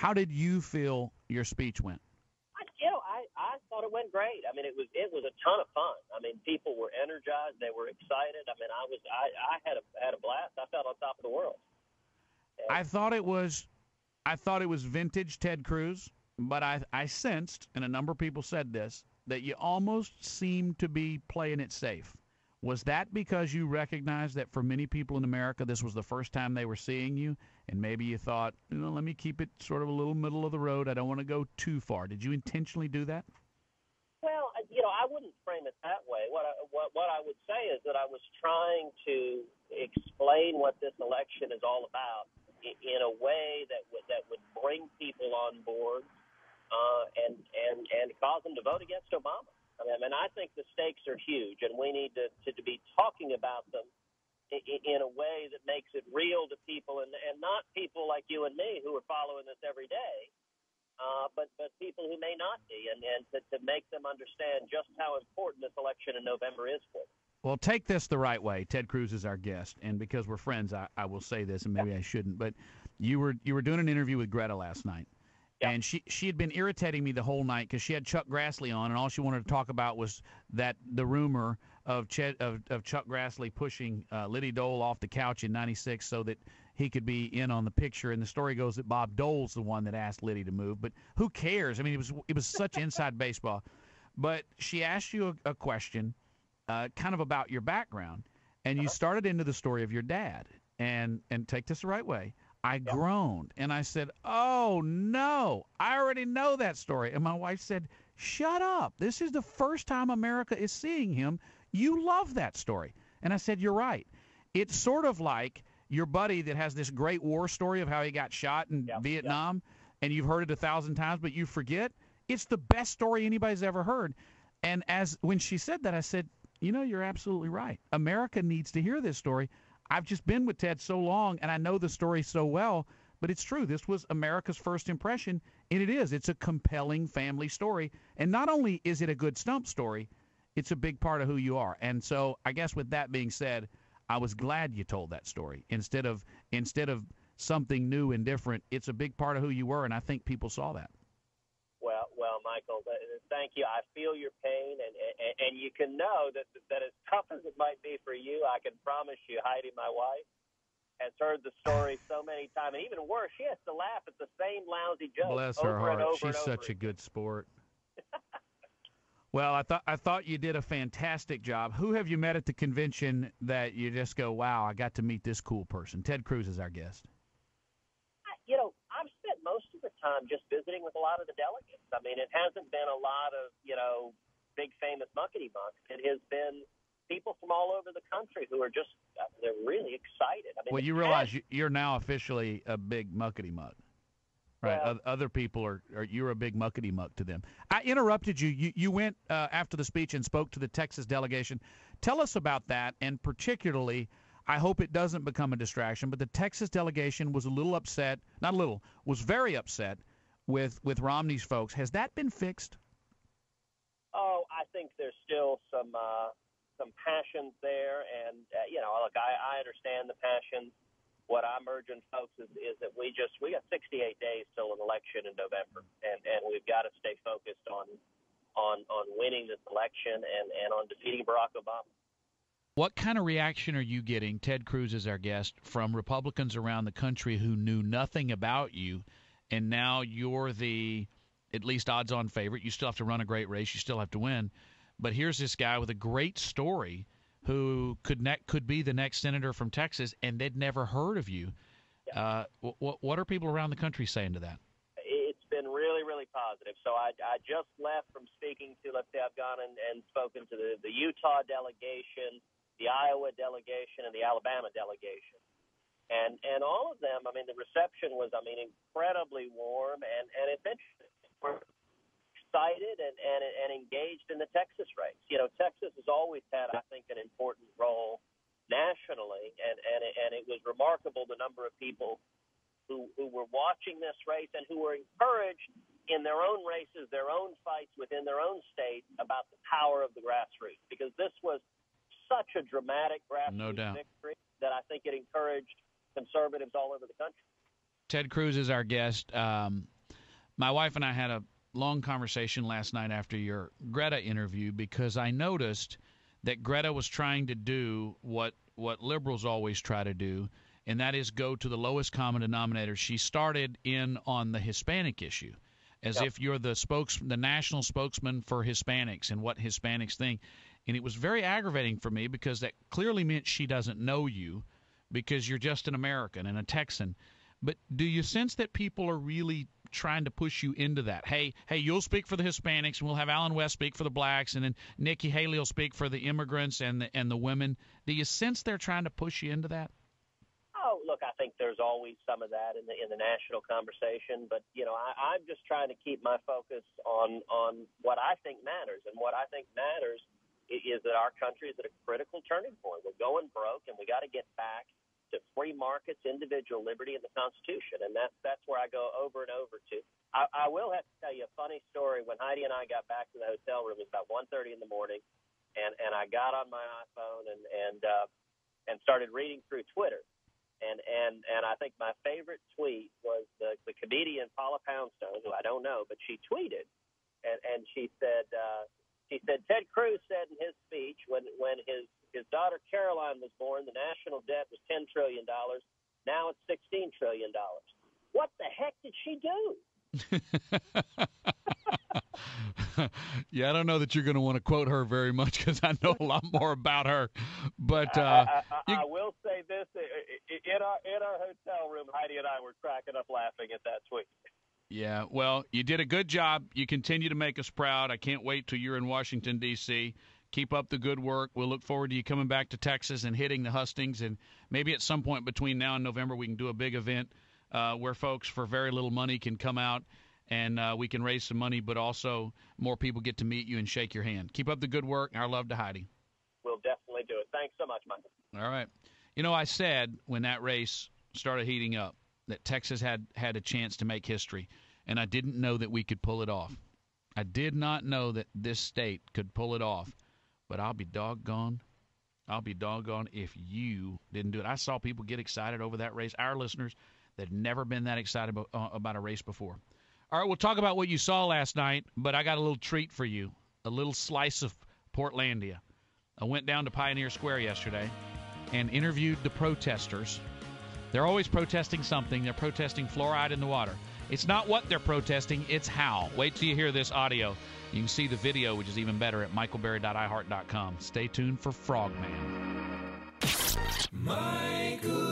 How did you feel your speech went? I thought it went great. I mean, it was a ton of fun. I mean, people were energized. They were excited. I mean, I had a blast. I felt on top of the world. And I thought it was vintage Ted Cruz, but I sensed, and a number of people said this, that you almost seemed to be playing it safe. Was that because you recognized that for many people in America, this was the first time they were seeing you, and maybe you thought, let me keep it sort of a little middle of the road. I don't want to go too far. Did you intentionally do that? well, I wouldn't frame it that way. What I would say is that I was trying to explain what this election is all about in a way that would bring people on board and cause them to vote against Obama. I mean, I think the stakes are huge, and we need to be talking about them in a way that makes it real to people, and not people like you and me who are following this every day, but people who may not be, and to make them understand just how important this election in November is for them. Well, take this the right way. Ted Cruz is our guest, and because we're friends, I will say this, and maybe I shouldn't. But you were doing an interview with Greta last night, and she had been irritating me the whole night because she had Chuck Grassley on, and all she wanted to talk about was the rumor of Chuck Grassley pushing Liddy Dole off the couch in '96 so that he could be in on the picture. And the story goes that Bob Dole's the one that asked Liddy to move, but who cares? I mean, it was such inside baseball. But she asked you a question. Kind of about your background, and you started into the story of your dad. And take this the right way. I groaned, and I said, "Oh no, I already know that story." And my wife said, "Shut up! This is the first time America is seeing him. You love that story." And I said, "You're right. It's sort of like your buddy that has this great war story of how he got shot in Vietnam, and you've heard it 1,000 times, but you forget. It's the best story anybody's ever heard." And when she said that, I said, you're absolutely right. America needs to hear this story. I've just been with Ted so long, and I know the story so well, but it's true. This was America's first impression, and it is. It's a compelling family story. And not only is it a good stump story, it's a big part of who you are. And so I guess with that being said, I was glad you told that story. Instead of something new and different, it's a big part of who you were, and I think people saw that. Well, Michael, thank you. I feel your pain, and you can know that as tough as it might be for you, I can promise you, Heidi, my wife, has heard the story so many times, and even worse, she has to laugh at the same lousy jokes. Bless her over and heart. over She's and over such a good sport. Well, I thought you did a fantastic job. Who have you met at the convention that you just go, wow, I got to meet this cool person? Ted Cruz is our guest. I've spent most of the time just visiting with a lot of the delegates. I mean, it hasn't been a lot of, big famous muckety-mucks. It has been people from all over the country who are they're really excited. I mean, well, you realize you're now officially a big muckety-muck, right? Well, Other people you're a big muckety-muck to them. I interrupted you. You went after the speech and spoke to the Texas delegation. Tell us about that, and particularly, I hope it doesn't become a distraction, but the Texas delegation was a little upset, not a little, was very upset with Romney's folks. Has that been fixed? Oh, I think there's still some passions there, and look, I understand the passions. What I'm urging folks is that we got 68 days till an election in November, and we've got to stay focused on winning this election and on defeating Barack Obama. What kind of reaction are you getting, Ted Cruz is our guest, from Republicans around the country who knew nothing about you, and now you're the, at least odds-on favorite? You still have to run a great race. You still have to win. But here's this guy with a great story who could be the next senator from Texas, and they'd never heard of you. Yeah. What are people around the country saying to that? It's been really, really positive. So I just left from speaking to, let's say I've gone and spoken to the Utah delegation, the Iowa delegation, and the Alabama delegation. And all of them, I mean, the reception was, incredibly warm, and it's interesting. We're excited and engaged in the Texas race. Texas has always had, I think, an important role nationally, and it was remarkable the number of people who were watching this race and who were encouraged in their own races, their own fights within their own state about the power of the grassroots, because this was such a dramatic grassroots victory that I think it encouraged conservatives all over the country. Ted Cruz is our guest. My wife and I had a long conversation last night after your Greta interview because I noticed that Greta was trying to do what liberals always try to do, and that is go to the lowest common denominator. She started in on the Hispanic issue, as if you're the national spokesman for Hispanics and what Hispanics think. And it was very aggravating for me because that clearly meant she doesn't know you because you're just an American and a Texan. But do you sense that people are really trying to push you into that? Hey, you'll speak for the Hispanics, and we'll have Alan West speak for the blacks, and then Nikki Haley will speak for the immigrants and the women. Do you sense they're trying to push you into that? Oh, look, I think there's always some of that in the national conversation, but I'm just trying to keep my focus on what I think matters, and what I think matters is that our country is at a critical turning point. We're going broke, and we got to get back to free markets, individual liberty, and the Constitution, and that's where I go over and over to. I will have to tell you a funny story. When Heidi and I got back to the hotel room, it was about 1:30 in the morning, and I got on my iPhone and started reading through Twitter, and I think my favorite tweet was the comedian Paula Poundstone, who I don't know, but she tweeted, and she said Ted Cruz said in his speech when his daughter Caroline was born, the national debt was $10 trillion. Now it's $16 trillion. What the heck did she do? Yeah, I don't know that you're going to want to quote her very much because I know a lot more about her. But I will say this: in our hotel room, Heidi and I were cracking up laughing at that tweet. Yeah, well, you did a good job. You continue to make us proud. I can't wait till you're in Washington, D.C. Keep up the good work. We'll look forward to you coming back to Texas and hitting the hustings. And maybe at some point between now and November we can do a big event where folks for very little money can come out and we can raise some money, but also more people get to meet you and shake your hand. Keep up the good work. Our love to Heidi. We'll definitely do it. Thanks so much, Michael. All right. I said when that race started heating up that Texas had a chance to make history, and I didn't know that we could pull it off. I did not know that this state could pull it off, but I'll be doggone if you didn't do it. I saw people get excited over that race, our listeners that had never been that excited about a race before. All right, we'll talk about what you saw last night, but I got a little treat for you, a little slice of Portlandia. I went down to Pioneer Square yesterday and interviewed the protesters. They're always protesting something. They're protesting fluoride in the water. It's not what they're protesting, it's how. Wait till you hear this audio. You can see the video, which is even better, at michaelberry.iheart.com. Stay tuned for Frogman. Michael